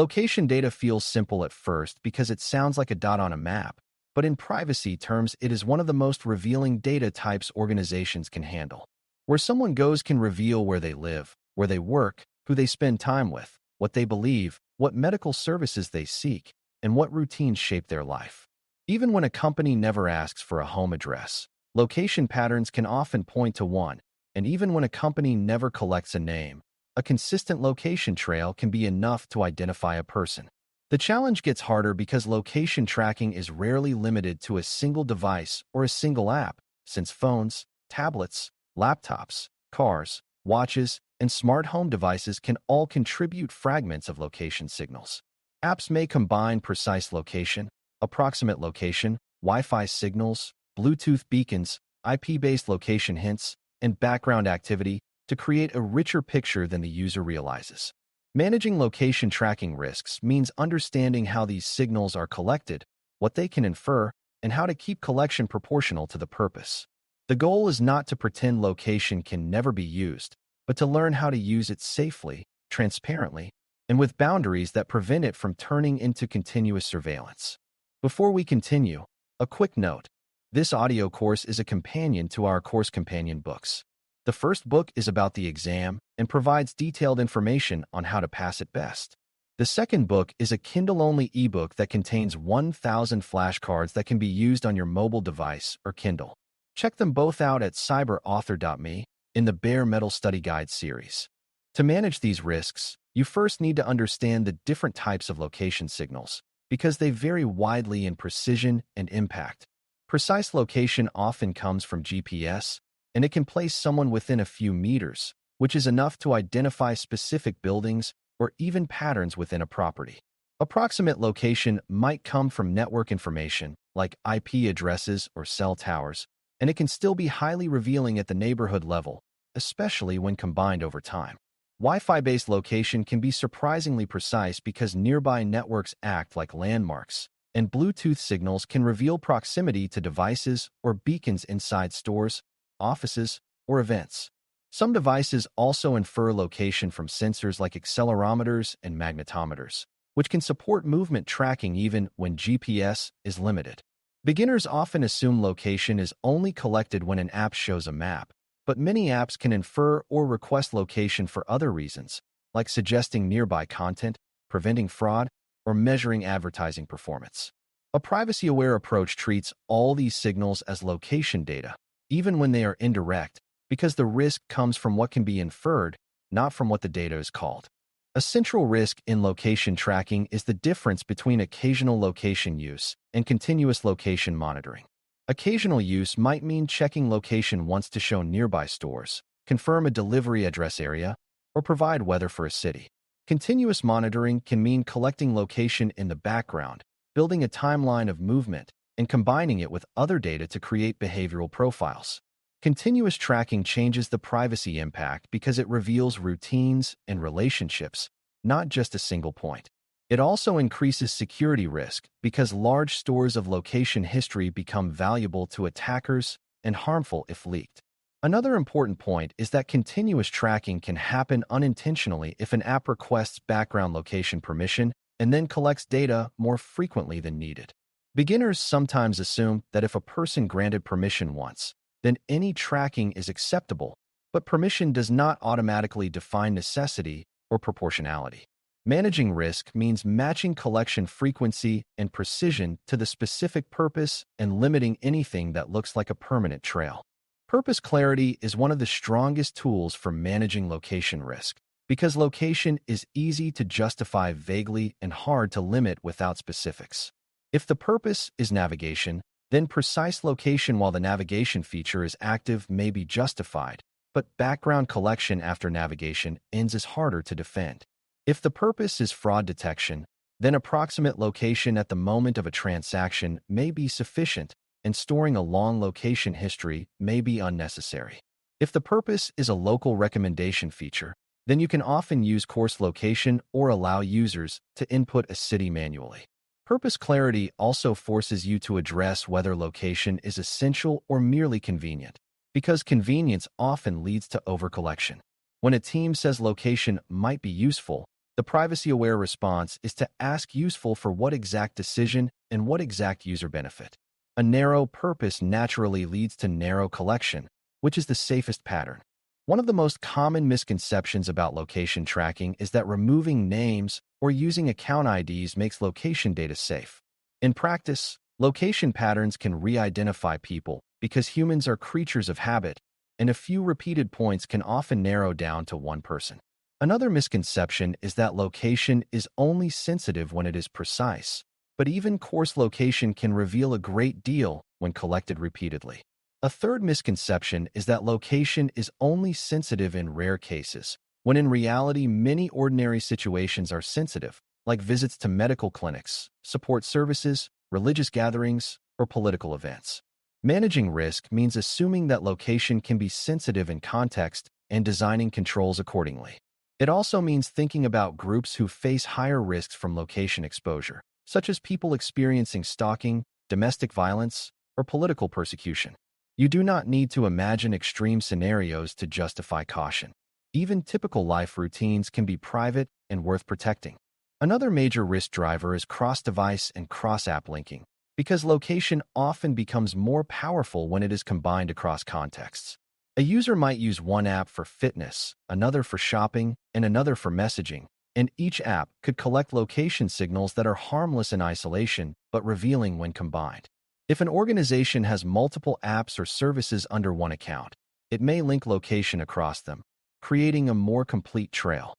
Location data feels simple at first because it sounds like a dot on a map, but in privacy terms, it is one of the most revealing data types organizations can handle. Where someone goes can reveal where they live, where they work, who they spend time with, what they believe, what medical services they seek, and what routines shape their life. Even when a company never asks for a home address, location patterns can often point to one, and even when a company never collects a name, a consistent location trail can be enough to identify a person. The challenge gets harder because location tracking is rarely limited to a single device or a single app, since phones, tablets, laptops, cars, watches, and smart home devices can all contribute fragments of location signals. Apps may combine precise location, approximate location, Wi-Fi signals, Bluetooth beacons, IP-based location hints, and background activity to create a richer picture than the user realizes. Managing location tracking risks means understanding how these signals are collected, what they can infer, and how to keep collection proportional to the purpose. The goal is not to pretend location can never be used, but to learn how to use it safely, transparently, and with boundaries that prevent it from turning into continuous surveillance. Before we continue, a quick note. This audio course is a companion to our course companion books. The first book is about the exam and provides detailed information on how to pass it best. The second book is a Kindle-only ebook that contains 1,000 flashcards that can be used on your mobile device or Kindle. Check them both out at Cyber.Author.me in the Bare Metal Study Guide series. To manage these risks, you first need to understand the different types of location signals, because they vary widely in precision and impact. Precise location often comes from GPS, and it can place someone within a few meters, which is enough to identify specific buildings or even patterns within a property. Approximate location might come from network information, like IP addresses or cell towers, and it can still be highly revealing at the neighborhood level, especially when combined over time. Wi-Fi-based location can be surprisingly precise because nearby networks act like landmarks, and Bluetooth signals can reveal proximity to devices or beacons inside stores, offices, or events. Some devices also infer location from sensors like accelerometers and magnetometers, which can support movement tracking even when GPS is limited. Beginners often assume location is only collected when an app shows a map, but many apps can infer or request location for other reasons, like suggesting nearby content, preventing fraud, or measuring advertising performance. A privacy-aware approach treats all these signals as location data, even when they are indirect, because the risk comes from what can be inferred, not from what the data is called. A central risk in location tracking is the difference between occasional location use and continuous location monitoring. Occasional use might mean checking location once to show nearby stores, confirm a delivery address area, or provide weather for a city. Continuous monitoring can mean collecting location in the background, building a timeline of movement, and combining it with other data to create behavioral profiles. Continuous tracking changes the privacy impact because it reveals routines and relationships, not just a single point. It also increases security risk because large stores of location history become valuable to attackers and harmful if leaked. Another important point is that continuous tracking can happen unintentionally if an app requests background location permission and then collects data more frequently than needed. Beginners sometimes assume that if a person granted permission once, then any tracking is acceptable, but permission does not automatically define necessity or proportionality. Managing risk means matching collection frequency and precision to the specific purpose and limiting anything that looks like a permanent trail. Purpose clarity is one of the strongest tools for managing location risk, because location is easy to justify vaguely and hard to limit without specifics. If the purpose is navigation, then precise location while the navigation feature is active may be justified, but background collection after navigation ends is harder to defend. If the purpose is fraud detection, then approximate location at the moment of a transaction may be sufficient, and storing a long location history may be unnecessary. If the purpose is a local recommendation feature, then you can often use coarse location or allow users to input a city manually. Purpose clarity also forces you to address whether location is essential or merely convenient, because convenience often leads to overcollection. When a team says location might be useful, the The privacy-aware response is to ask useful for what exact decision and what exact user benefit. A narrow purpose naturally leads to narrow collection, which is the safest pattern. One of the most common misconceptions about location tracking is that removing names or using account IDs makes location data safe. In practice, location patterns can re-identify people because humans are creatures of habit, and a few repeated points can often narrow down to one person. Another misconception is that location is only sensitive when it is precise, but even coarse location can reveal a great deal when collected repeatedly. A third misconception is that location is only sensitive in rare cases, when in reality many ordinary situations are sensitive, like visits to medical clinics, support services, religious gatherings, or political events. Managing risk means assuming that location can be sensitive in context and designing controls accordingly. It also means thinking about groups who face higher risks from location exposure, such as people experiencing stalking, domestic violence, or political persecution. You do not need to imagine extreme scenarios to justify caution. Even typical life routines can be private and worth protecting. Another major risk driver is cross-device and cross-app linking, because location often becomes more powerful when it is combined across contexts. A user might use one app for fitness, another for shopping, and another for messaging, and each app could collect location signals that are harmless in isolation but revealing when combined. If an organization has multiple apps or services under one account, it may link location across them, creating a more complete trail.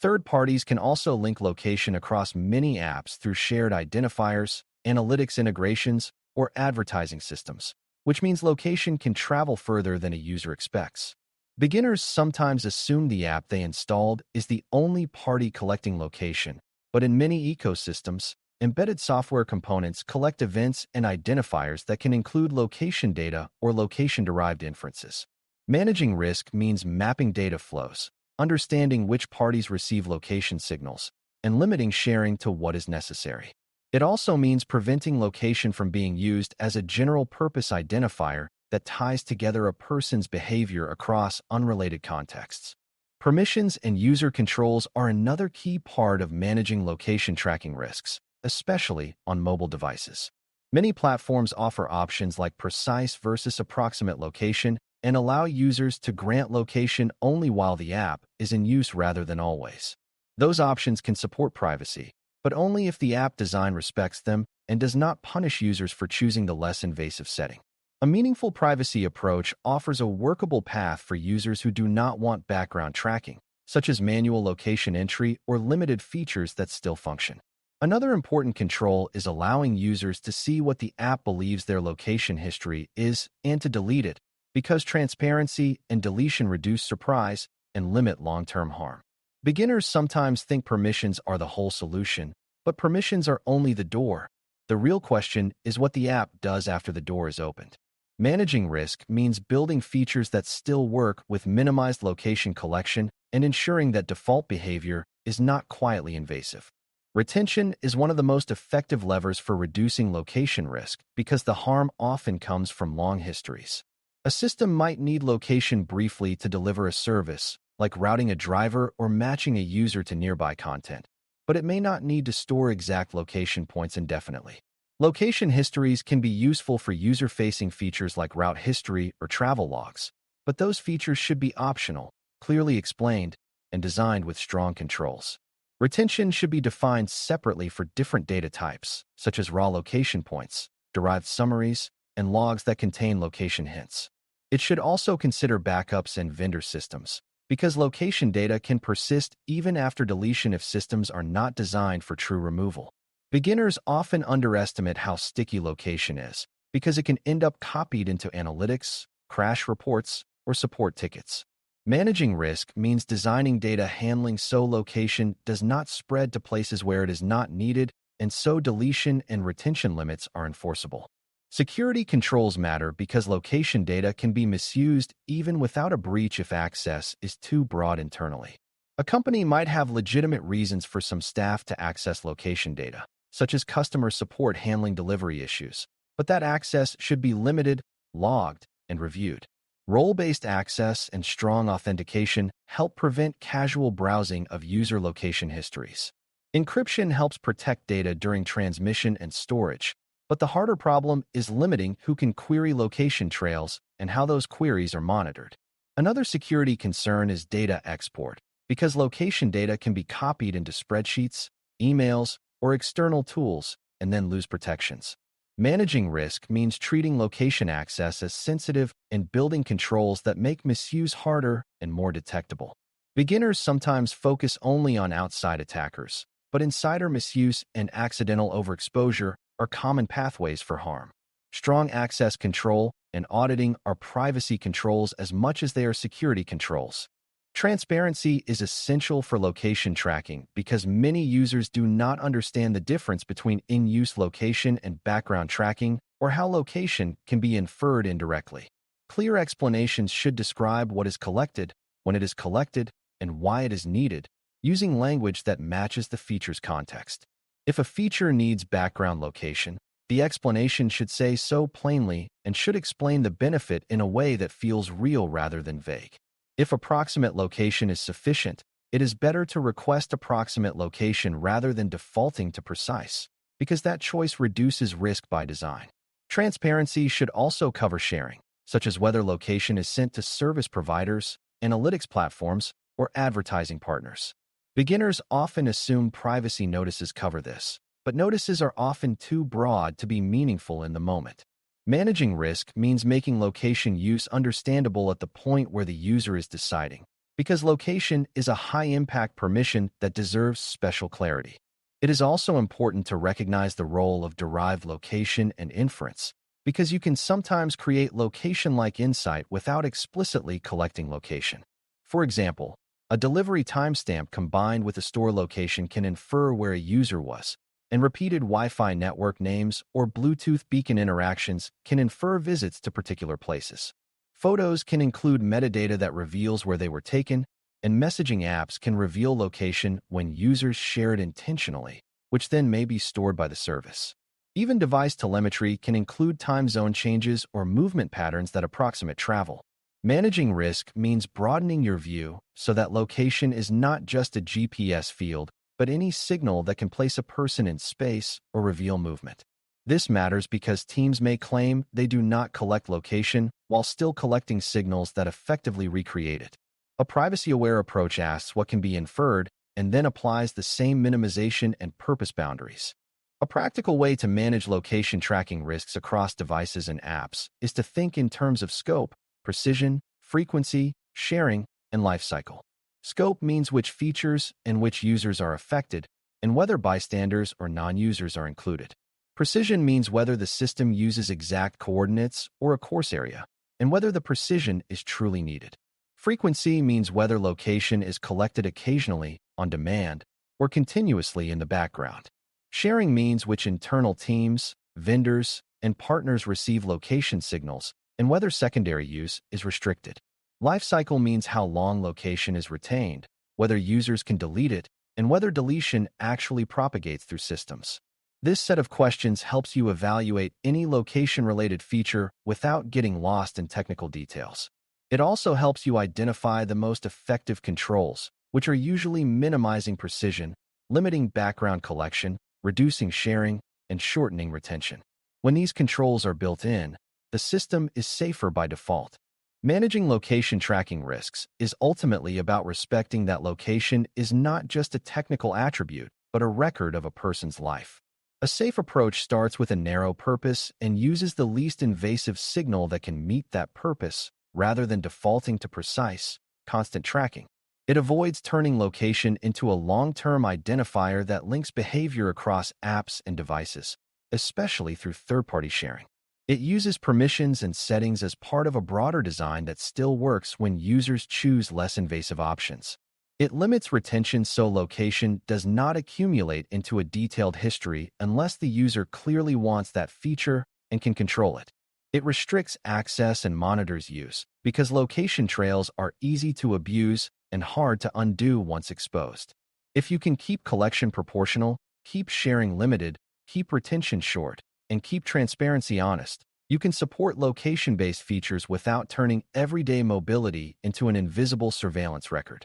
Third parties can also link location across many apps through shared identifiers, analytics integrations, or advertising systems, which means location can travel further than a user expects. Beginners sometimes assume the app they installed is the only party collecting location, but in many ecosystems, embedded software components collect events and identifiers that can include location data or location-derived inferences. Managing risk means mapping data flows, understanding which parties receive location signals, and limiting sharing to what is necessary. It also means preventing location from being used as a general-purpose identifier that ties together a person's behavior across unrelated contexts. Permissions and user controls are another key part of managing location tracking risks, especially on mobile devices. Many platforms offer options like precise versus approximate location and allow users to grant location only while the app is in use rather than always. Those options can support privacy, but only if the app design respects them and does not punish users for choosing the less invasive setting. A meaningful privacy approach offers a workable path for users who do not want background tracking, such as manual location entry or limited features that still function. Another important control is allowing users to see what the app believes their location history is and to delete it, because transparency and deletion reduce surprise and limit long-term harm. Beginners sometimes think permissions are the whole solution, but permissions are only the door. The real question is what the app does after the door is opened. Managing risk means building features that still work with minimized location collection and ensuring that default behavior is not quietly invasive. Retention is one of the most effective levers for reducing location risk because the harm often comes from long histories. A system might need location briefly to deliver a service, like routing a driver or matching a user to nearby content, but it may not need to store exact location points indefinitely. Location histories can be useful for user-facing features like route history or travel logs, but those features should be optional, clearly explained, and designed with strong controls. Retention should be defined separately for different data types, such as raw location points, derived summaries, and logs that contain location hints. It should also consider backups and vendor systems, because location data can persist even after deletion if systems are not designed for true removal. Beginners often underestimate how sticky location is, because it can end up copied into analytics, crash reports, or support tickets. Managing risk means designing data handling so location does not spread to places where it is not needed, and so deletion and retention limits are enforceable. Security controls matter because location data can be misused even without a breach if access is too broad internally. A company might have legitimate reasons for some staff to access location data, such as customer support handling delivery issues, but that access should be limited, logged, and reviewed. Role-based access and strong authentication help prevent casual browsing of user location histories. Encryption helps protect data during transmission and storage, but the harder problem is limiting who can query location trails and how those queries are monitored. Another security concern is data export, because location data can be copied into spreadsheets, emails, or external tools and then lose protections. Managing risk means treating location access as sensitive and building controls that make misuse harder and more detectable. Beginners sometimes focus only on outside attackers, but insider misuse and accidental overexposure are common pathways for harm. Strong access control and auditing are privacy controls as much as they are security controls. Transparency is essential for location tracking because many users do not understand the difference between in-use location and background tracking, or how location can be inferred indirectly. Clear explanations should describe what is collected, when it is collected, and why it is needed, using language that matches the feature's context. If a feature needs background location, the explanation should say so plainly and should explain the benefit in a way that feels real rather than vague. If approximate location is sufficient, it is better to request approximate location rather than defaulting to precise, because that choice reduces risk by design. Transparency should also cover sharing, such as whether location is sent to service providers, analytics platforms, or advertising partners. Beginners often assume privacy notices cover this, but notices are often too broad to be meaningful in the moment. Managing risk means making location use understandable at the point where the user is deciding, because location is a high-impact permission that deserves special clarity. It is also important to recognize the role of derived location and inference, because you can sometimes create location-like insight without explicitly collecting location. For example, a delivery timestamp combined with a store location can infer where a user was, and repeated Wi-Fi network names or Bluetooth beacon interactions can infer visits to particular places. Photos can include metadata that reveals where they were taken, and messaging apps can reveal location when users share it intentionally, which then may be stored by the service. Even device telemetry can include time zone changes or movement patterns that approximate travel. Managing risk means broadening your view so that location is not just a GPS field, but any signal that can place a person in space or reveal movement. This matters because teams may claim they do not collect location while still collecting signals that effectively recreate it. A privacy-aware approach asks what can be inferred and then applies the same minimization and purpose boundaries. A practical way to manage location tracking risks across devices and apps is to think in terms of scope, precision, frequency, sharing, and lifecycle. Scope means which features and which users are affected, and whether bystanders or non-users are included. Precision means whether the system uses exact coordinates or a coarse area, and whether the precision is truly needed. Frequency means whether location is collected occasionally, on demand, or continuously in the background. Sharing means which internal teams, vendors, and partners receive location signals, and whether secondary use is restricted. Lifecycle means how long location is retained, whether users can delete it, and whether deletion actually propagates through systems. This set of questions helps you evaluate any location-related feature without getting lost in technical details. It also helps you identify the most effective controls, which are usually minimizing precision, limiting background collection, reducing sharing, and shortening retention. When these controls are built in, the system is safer by default. Managing location tracking risks is ultimately about respecting that location is not just a technical attribute, but a record of a person's life. A safe approach starts with a narrow purpose and uses the least invasive signal that can meet that purpose, rather than defaulting to precise, constant tracking. It avoids turning location into a long-term identifier that links behavior across apps and devices, especially through third-party sharing. It uses permissions and settings as part of a broader design that still works when users choose less invasive options. It limits retention so location does not accumulate into a detailed history unless the user clearly wants that feature and can control it. It restricts access and monitors use because location trails are easy to abuse and hard to undo once exposed. If you can keep collection proportional, keep sharing limited, keep retention short, and keep transparency honest, You can support location-based features without turning everyday mobility into an invisible surveillance record.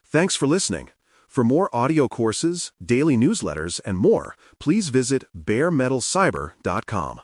Thanks for listening. For more audio courses, daily newsletters, and more, please visit baremetalcyber.com.